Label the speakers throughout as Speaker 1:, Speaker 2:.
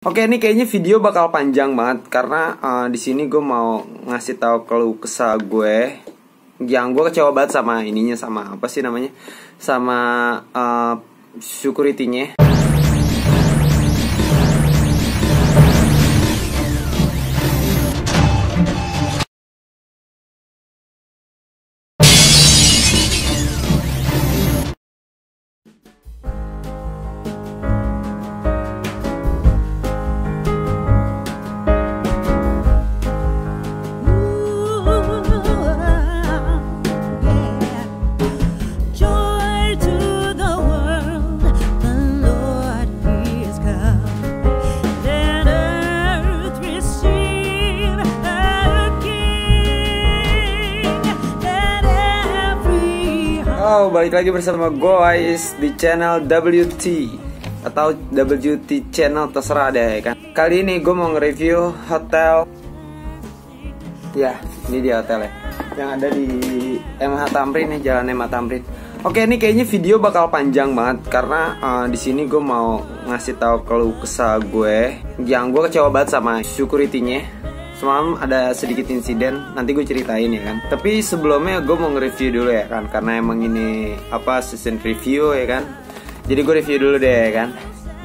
Speaker 1: Oke, ini kayaknya video bakal panjang banget karena di sini gue mau ngasih tahu keluh kesah gue yang gue kecewa banget sama ininya, sama apa sih namanya, sama security-nya. Balik lagi bersama gue guys di channel WT atau WT channel, terserah deh kan. Kali ini gue mau nge-review hotel. Ya, ini dia hotelnya yang ada di MH Tamrin nih, Jalan MH Tamrin. Oke, ini kayaknya video bakal panjang banget karena di sini gue mau ngasih tahu keluh kesah gue yang gue kecewa banget sama security-nya. Semalam ada sedikit insiden, nanti gue ceritain ya kan. Tapi sebelumnya gue mau nge-review dulu ya kan, karena emang ini apa, season review ya kan. Jadi gue review dulu deh ya kan.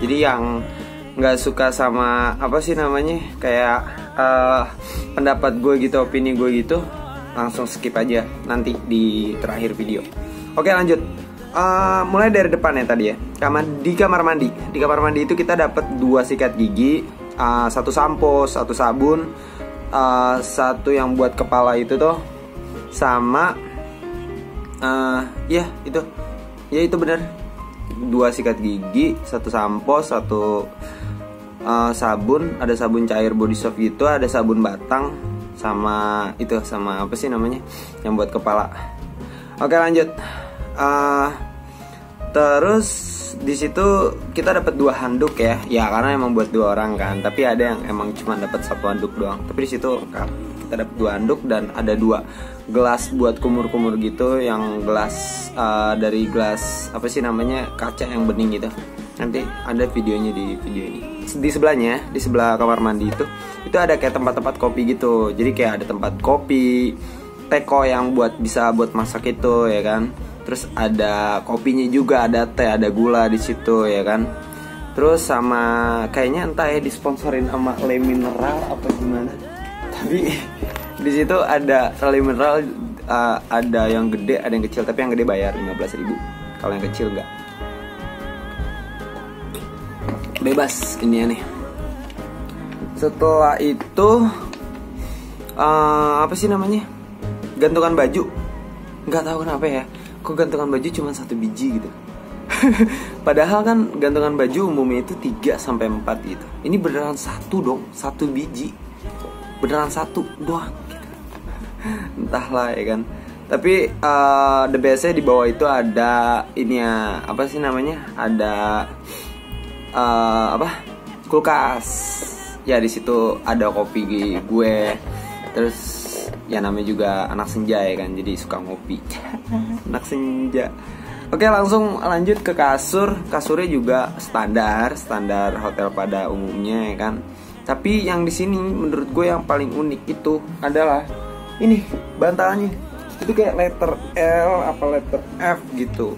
Speaker 1: Jadi yang nggak suka sama apa sih namanya, kayak pendapat gue gitu, opini gue gitu, langsung skip aja nanti di terakhir video. Oke, lanjut. Mulai dari depan ya tadi ya. Di kamar mandi. Di kamar mandi itu kita dapat 2 sikat gigi, 1 sampo, 1 sabun, 1 yang buat kepala itu tuh, sama ya itu bener, 2 sikat gigi, 1 sampo, 1 sabun, ada sabun cair body soap gitu, ada sabun batang, sama itu, sama apa sih namanya yang buat kepala. Oke, lanjut. Terus di situ kita dapat 2 handuk ya karena emang buat 2 orang kan, tapi ada yang emang cuma dapat 1 handuk doang. Tapi di situ kita dapat 2 handuk dan ada 2 gelas buat kumur-kumur gitu, yang gelas dari gelas apa sih namanya, kaca yang bening gitu. Nanti ada videonya di video ini. Di sebelahnya, di sebelah kamar mandi itu ada kayak tempat-tempat kopi gitu. Jadi kayak ada tempat kopi, teko yang bisa buat masak itu ya kan. Terus ada kopinya juga, ada teh, ada gula di situ ya kan. Terus sama kayaknya entah ya disponsorin sama Le Mineral apa gimana. Tapi di situ ada Le Mineral, ada yang gede, ada yang kecil, tapi yang gede bayar 15.000. Kalau yang kecil enggak. Bebas ini nih. Setelah itu apa sih namanya? Gantungan baju. Nggak tahu kenapa ya, kok gantungan baju cuma 1 biji gitu. Padahal kan gantungan baju umumnya itu 3-4 gitu. Ini beneran 1 dong, 1 biji. Beneran 1 doang gitu. Entahlah ya kan. Tapi the best-nya di bawah itu ada ini ya, apa sih namanya? Ada kulkas. Ya di situ ada kopi gue. Terus ya namanya juga anak senja ya kan, jadi suka ngopi. Anak senja. Oke, langsung lanjut ke kasur. Kasurnya juga standar hotel pada umumnya ya kan. Tapi yang di sini menurut gue yang paling unik itu adalah ini bantalnya. Itu kayak letter L apa letter F gitu.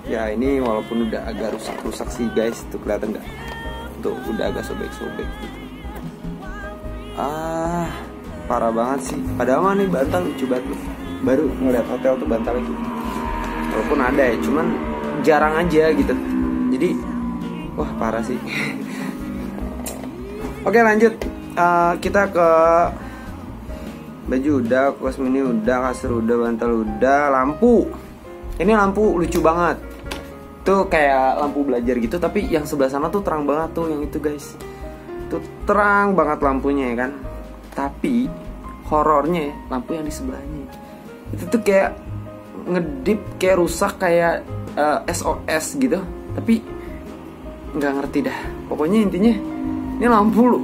Speaker 1: Ya ini walaupun udah agak rusak-rusak sih guys, tuh kelihatan nggak? Tuh udah agak sobek-sobek gitu. Parah banget sih. Padahal mah nih bantal lucu banget loh. Baru ngeliat hotel tuh bantal itu. Walaupun ada ya, cuman jarang aja gitu. Jadi wah parah sih. Oke, lanjut. Kita ke baju udah, kaos mini udah, kasur udah, bantal udah, lampu. Ini lampu lucu banget. Tuh kayak lampu belajar gitu, tapi yang sebelah sana tuh terang banget tuh, yang itu guys. Tuh terang banget lampunya ya kan. Tapi horornya lampu yang di sebelahnya itu tuh kayak ngedip, kayak rusak, kayak SOS gitu. Tapi nggak ngerti dah. Pokoknya intinya ini lampu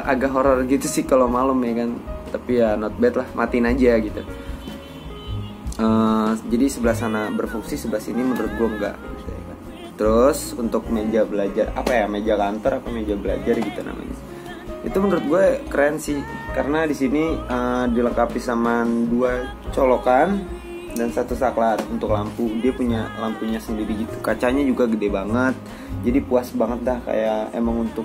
Speaker 1: agak horor gitu sih kalau malam ya kan. Tapi ya not bad lah, matiin aja gitu. Jadi sebelah sana berfungsi, sebelah sini menurut gue enggak gitu ya kan. Terus untuk meja belajar, apa ya, meja kantor apa meja belajar gitu namanya. Itu menurut gue keren sih, karena di sini dilengkapi sama 2 colokan dan 1 saklar untuk lampu. Dia punya lampunya sendiri gitu. Kacanya juga gede banget. Jadi puas banget dah, kayak emang untuk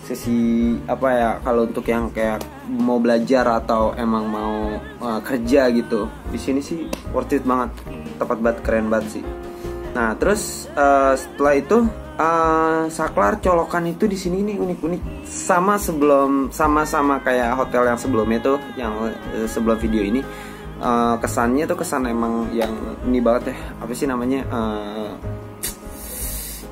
Speaker 1: sesi apa ya, kalau untuk yang kayak mau belajar atau emang mau kerja gitu. Di sini sih worth it banget. Tepat banget, keren banget sih. Nah, terus setelah itu saklar colokan itu di sini nih unik-unik, sama kayak hotel yang sebelumnya tuh, yang sebelum video ini. Kesannya tuh kesan emang yang ini banget ya, apa sih namanya,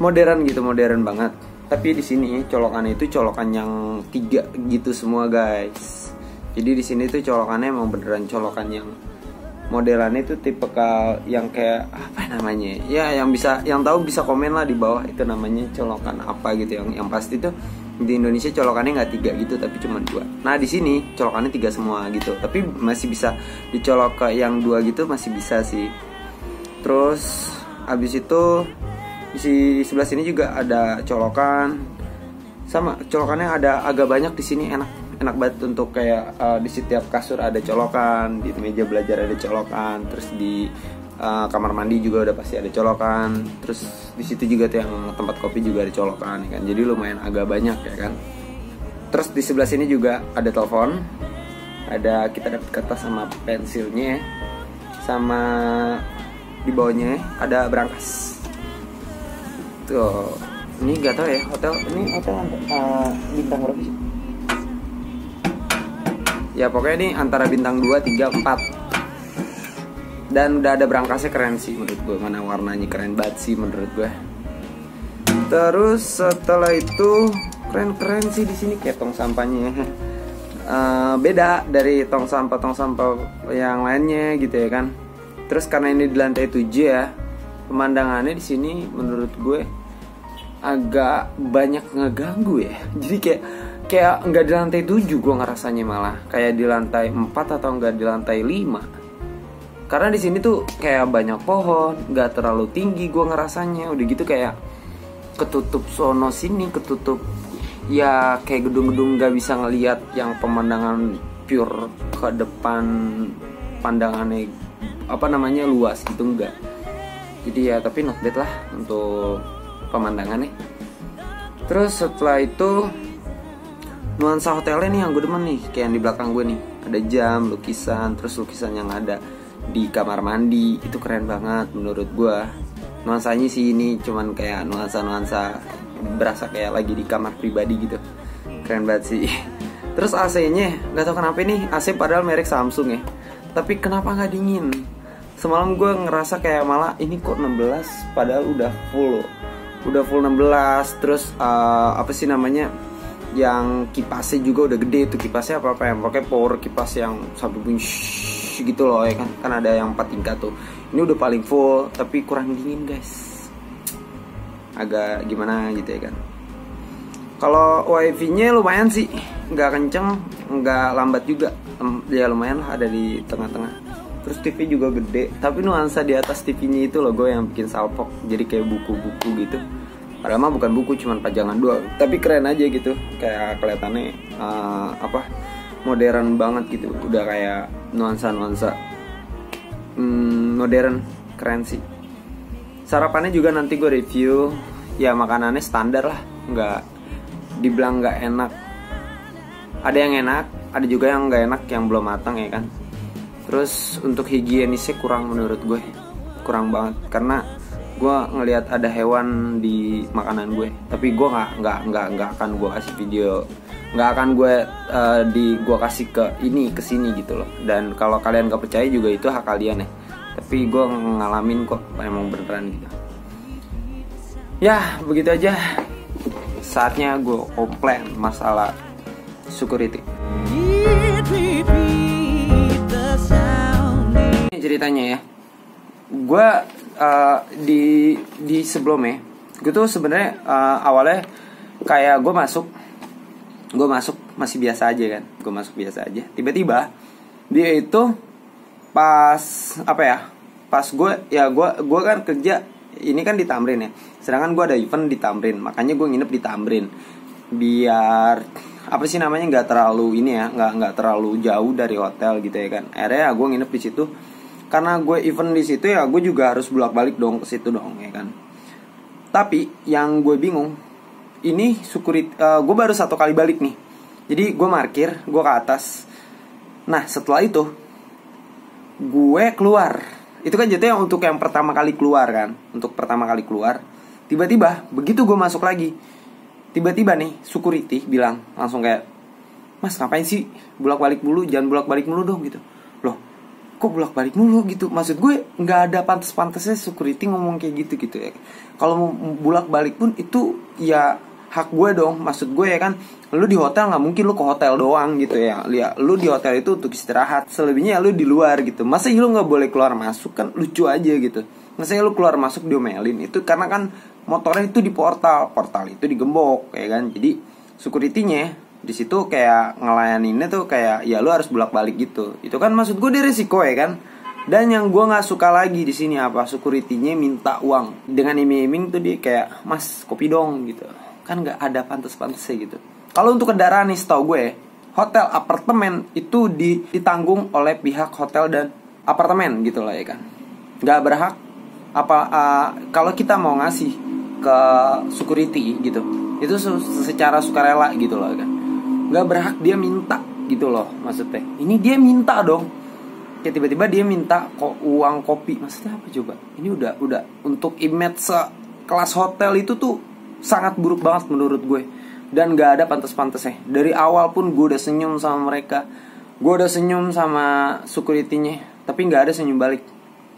Speaker 1: modern gitu, modern banget. Tapi di sini colokannya itu colokan yang 3 gitu semua guys. Jadi di sini tuh colokannya emang beneran colokan yang modelannya itu tipe yang kayak apa namanya ya, yang tahu bisa komen lah di bawah, itu namanya colokan apa gitu. Yang pasti tuh di Indonesia colokannya nggak 3 gitu, tapi cuma 2. Nah di sini colokannya 3 semua gitu, tapi masih bisa dicolok ke yang 2 gitu, masih bisa sih. Terus abis itu di sebelah sini juga ada colokan, sama colokannya ada agak banyak di sini. Enak banget untuk kayak di setiap kasur ada colokan, di meja belajar ada colokan, terus di kamar mandi juga udah pasti ada colokan, terus di situ juga tuh yang tempat kopi juga ada colokan kan. Jadi lumayan agak banyak ya kan. Terus di sebelah sini juga ada telepon, ada kita dapat kertas sama pensilnya, sama di bawahnya ada brankas. Tuh, ini nggak tahu ya hotel bintang berapa sih? Ya pokoknya ini antara bintang 2, 3, 4. Dan udah ada brankasnya, keren sih menurut gue. Mana warnanya keren banget sih menurut gue. Terus setelah itu keren sih di sini kayak tong sampahnya. Beda dari tong sampah yang lainnya gitu ya kan. Terus karena ini di lantai 7 ya, pemandangannya di sini menurut gue agak banyak ngeganggu ya. Jadi kayak nggak di lantai 7 gue ngerasanya, malah kayak di lantai 4 atau nggak di lantai 5. Karena di sini tuh kayak banyak pohon, nggak terlalu tinggi gue ngerasanya. Udah gitu kayak ketutup sono sini, ketutup ya, kayak gedung-gedung nggak bisa ngelihat yang pemandangan pure ke depan, pandangannya apa namanya luas gitu, enggak. Jadi ya tapi not bad lah untuk pemandangannya. Terus setelah itu nuansa hotelnya nih yang gue demen nih, kayak yang di belakang gue nih ada jam, lukisan, terus lukisan yang ada di kamar mandi itu keren banget menurut gue. Nuansanya sih ini cuman kayak nuansa berasa kayak lagi di kamar pribadi gitu, keren banget sih. Terus AC-nya nggak tahu kenapa nih, AC padahal merek Samsung ya, tapi kenapa nggak dingin? Semalam gue ngerasa kayak malah ini kok 16 padahal udah full 16. Terus apa sih namanya, yang kipasnya juga udah gede tuh, kipasnya apa yang pakai power kipas yang sampai bunyi gitu loh ya kan ada yang 4 tingkat tuh. Ini udah paling full tapi kurang dingin guys, agak gimana gitu ya kan. Kalau wifi-nya lumayan sih, nggak kenceng nggak lambat juga, ya lumayan lah, ada di tengah-tengah. Terus TV juga gede, tapi nuansa di atas TV-nya itu loh gue yang bikin salpok. Jadi kayak buku-buku gitu. Padahal mah bukan buku, cuman pajangan doang. Tapi keren aja gitu, kayak kelihatannya modern banget gitu. Udah kayak nuansa modern, keren sih. Sarapannya juga nanti gue review. Ya makanannya standar lah, nggak dibilang nggak enak. Ada yang enak, ada juga yang nggak enak, yang belum matang ya kan. Terus untuk higienisnya kurang, menurut gue kurang banget, karena gue ngelihat ada hewan di makanan gue, tapi gue nggak akan gue kasih video, nggak akan gue kasih ke sini gitu loh. Dan kalau kalian gak percaya juga itu hak kalian ya, tapi gue ngalamin kok, emang beneran gitu. Ya begitu aja, saatnya gue komplain masalah security. Ini ceritanya ya, gue di sebelumnya gue tuh sebenarnya awalnya kayak gue masuk masih biasa aja kan, gue masuk biasa aja. Tiba-tiba dia itu pas gue kan kerja ini kan di Tamrin ya, sedangkan gue ada event di Tamrin, makanya gue nginep di Tamrin biar apa sih namanya, nggak terlalu ini ya, nggak terlalu jauh dari hotel gitu ya kan. Akhirnya gue nginep di situ karena gue event di situ ya, gue juga harus bolak-balik dong ke situ dong ya kan. Tapi yang gue bingung, ini gue baru 1 kali balik nih. Jadi gue parkir, gue ke atas. Nah setelah itu gue keluar. Itu kan jatuhnya untuk yang pertama kali keluar kan, untuk pertama kali keluar. Tiba-tiba begitu gue masuk lagi, tiba-tiba nih security bilang langsung kayak, "Mas ngapain sih bolak-balik mulu, jangan bolak-balik mulu dong," gitu. Loh kok bolak-balik mulu gitu? Maksud gue nggak ada pantas-pantasnya security ngomong kayak gitu ya. Kalau mau bolak-balik pun itu ya hak gue dong. Maksud gue ya kan, lu di hotel nggak mungkin lu ke hotel doang gitu ya. Lihat, lu di hotel itu untuk istirahat, selebihnya lu di luar gitu. Masa lu nggak boleh keluar masuk, kan lucu aja gitu. Masa lu keluar masuk diomelin, itu karena kan motornya itu di portal itu digembok ya kan. Jadi security-nya di situ kayak ngelayaninnya tuh kayak ya lu harus bolak-balik gitu. Itu kan maksud gue dia risiko ya kan. Dan yang gue nggak suka lagi di sini apa, security-nya minta uang dengan iming-iming tuh, dia kayak, "Mas kopi dong," gitu. Kan nggak ada pantas-pantasnya gitu. Kalau untuk kendaraan nih, setahu gue hotel apartemen itu ditanggung oleh pihak hotel dan apartemen gitu lah ya kan. Nggak berhak kalau kita mau ngasih ke security gitu, itu secara sukarela gitu loh kan. Nggak berhak dia minta gitu loh maksudnya. Ini dia minta dong. Kayak tiba-tiba dia minta uang kopi. Maksudnya apa coba? Ini udah untuk image kelas hotel itu tuh sangat buruk banget menurut gue. Dan gak ada pantas-pantasnya. Dari awal pun gue udah senyum sama mereka, gue udah senyum sama security-nya, tapi gak ada senyum balik.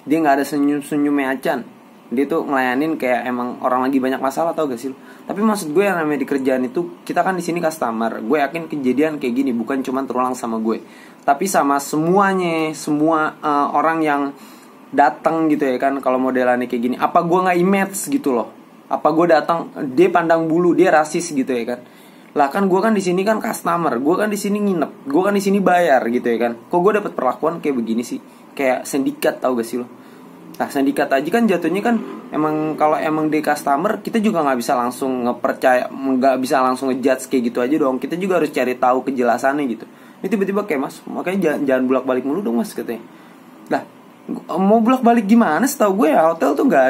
Speaker 1: Dia gak ada senyum-senyumnya acan. Dia tuh ngelayanin kayak emang orang lagi banyak masalah, tau gak sih lu? Tapi maksud gue yang namanya di kerjaan itu, kita kan di sini customer. Gue yakin kejadian kayak gini bukan cuma terulang sama gue, tapi sama semuanya, semua orang yang datang gitu ya kan. Kalau modelannya kayak gini, apa gue nggak image gitu loh? Apa gue datang dia pandang bulu, dia rasis gitu ya kan? Lah kan gue kan di sini kan customer, gue kan di sini nginep, gue kan di sini bayar gitu ya kan? Kok gue dapat perlakuan kayak begini sih? Kayak sindikat, tau gak sih lo? Nah sindikat aja kan jatuhnya kan emang, kalau emang di customer kita juga nggak bisa langsung nggak bisa langsung ngejudge kayak gitu aja dong. Kita juga harus cari tahu kejelasannya gitu. Ini tiba-tiba kayak, "Mas makanya jangan bolak-balik mulu dong mas," katanya. Lah mau bolak-balik gimana? Setahu gue ya hotel tuh nggak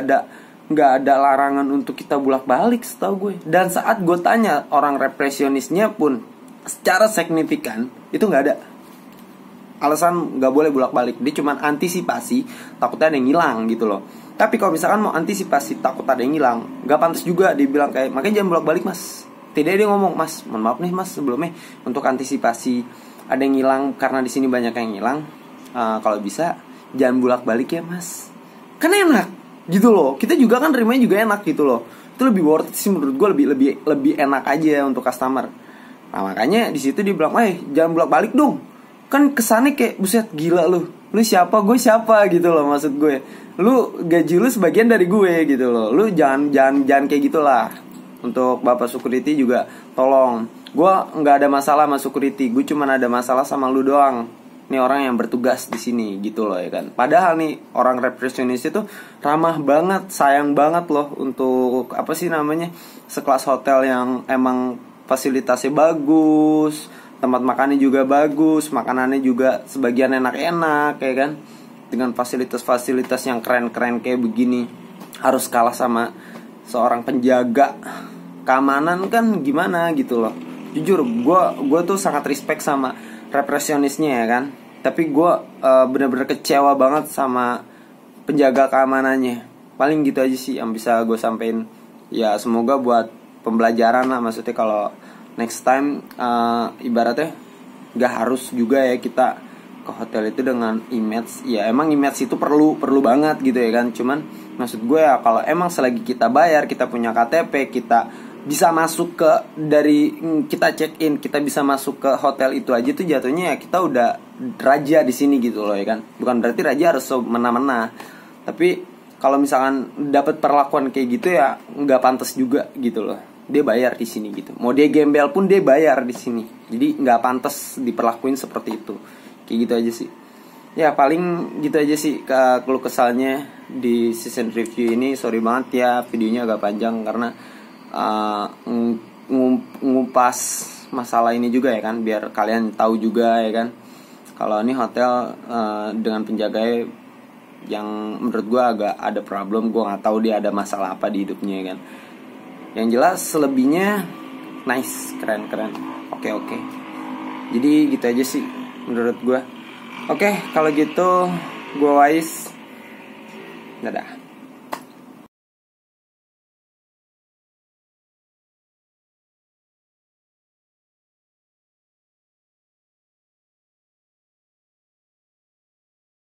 Speaker 1: ada larangan untuk kita bolak-balik setahu gue. Dan saat gue tanya orang repressionisnya pun secara signifikan itu nggak ada alasan nggak boleh bolak-balik. Dia cuma antisipasi takutnya ada yang hilang gitu loh. Tapi kalau misalkan mau antisipasi takut ada yang hilang, nggak pantas juga dibilang kayak, "Makanya jangan bolak-balik mas." Tidak, dia ngomong, "Mas mohon maaf nih mas, sebelumnya untuk antisipasi ada yang hilang karena di sini banyak yang hilang, kalau bisa jangan bolak-balik ya mas." Kan enak gitu loh. Kita juga kan nerimanya juga enak gitu loh. Itu lebih worth it sih menurut gue, lebih enak aja untuk customer. Nah makanya di situ dia bilang, "Jangan bolak-balik dong." Kan kesannya kayak, buset gila lu siapa, gue siapa gitu loh. Maksud gue, lu gaji lu sebagian dari gue gitu loh. Lu jangan kayak gitulah. Untuk bapak security juga tolong. Gue nggak ada masalah sama security, gue cuma ada masalah sama lu doang. Ini orang yang bertugas di sini gitu loh ya kan. Padahal nih orang repressionis itu ramah banget, sayang banget loh untuk apa sih namanya, sekelas hotel yang emang fasilitasnya bagus, tempat makannya juga bagus, makanannya juga sebagian enak-enak ya kan. Dengan fasilitas-fasilitas yang keren-keren kayak begini, harus kalah sama seorang penjaga keamanan kan gimana gitu loh. Jujur gue tuh sangat respect sama repressionisnya ya kan. Tapi gue bener-bener kecewa banget sama penjaga keamanannya. Paling gitu aja sih yang bisa gue sampein. Ya semoga buat pembelajaran lah. Maksudnya kalau next time ibaratnya gak harus juga ya kita ke hotel itu dengan image. Ya emang image itu perlu banget gitu ya kan. Cuman maksud gue ya, kalau emang selagi kita bayar, kita punya KTP, kita bisa masuk ke kita check in, kita bisa masuk ke hotel itu aja tuh jatuhnya ya kita udah raja di sini gitu loh ya kan. Bukan berarti raja harus mena-mena, tapi kalau misalkan dapat perlakuan kayak gitu ya nggak pantas juga gitu loh. Dia bayar di sini gitu, mau dia gembel pun dia bayar di sini, jadi nggak pantas diperlakuin seperti itu. Kayak gitu aja sih. Ya paling gitu aja sih keluh kesalnya di season review ini. Sorry banget ya videonya agak panjang karena ngupas masalah ini juga ya kan, biar kalian tahu juga ya kan kalau ini hotel dengan penjaganya yang menurut gue agak ada problem. Gue nggak tahu dia ada masalah apa di hidupnya ya kan. Yang jelas selebihnya nice, keren. Oke. Jadi gitu aja sih menurut gue. Oke, kalau gitu gue Wais. Dadah.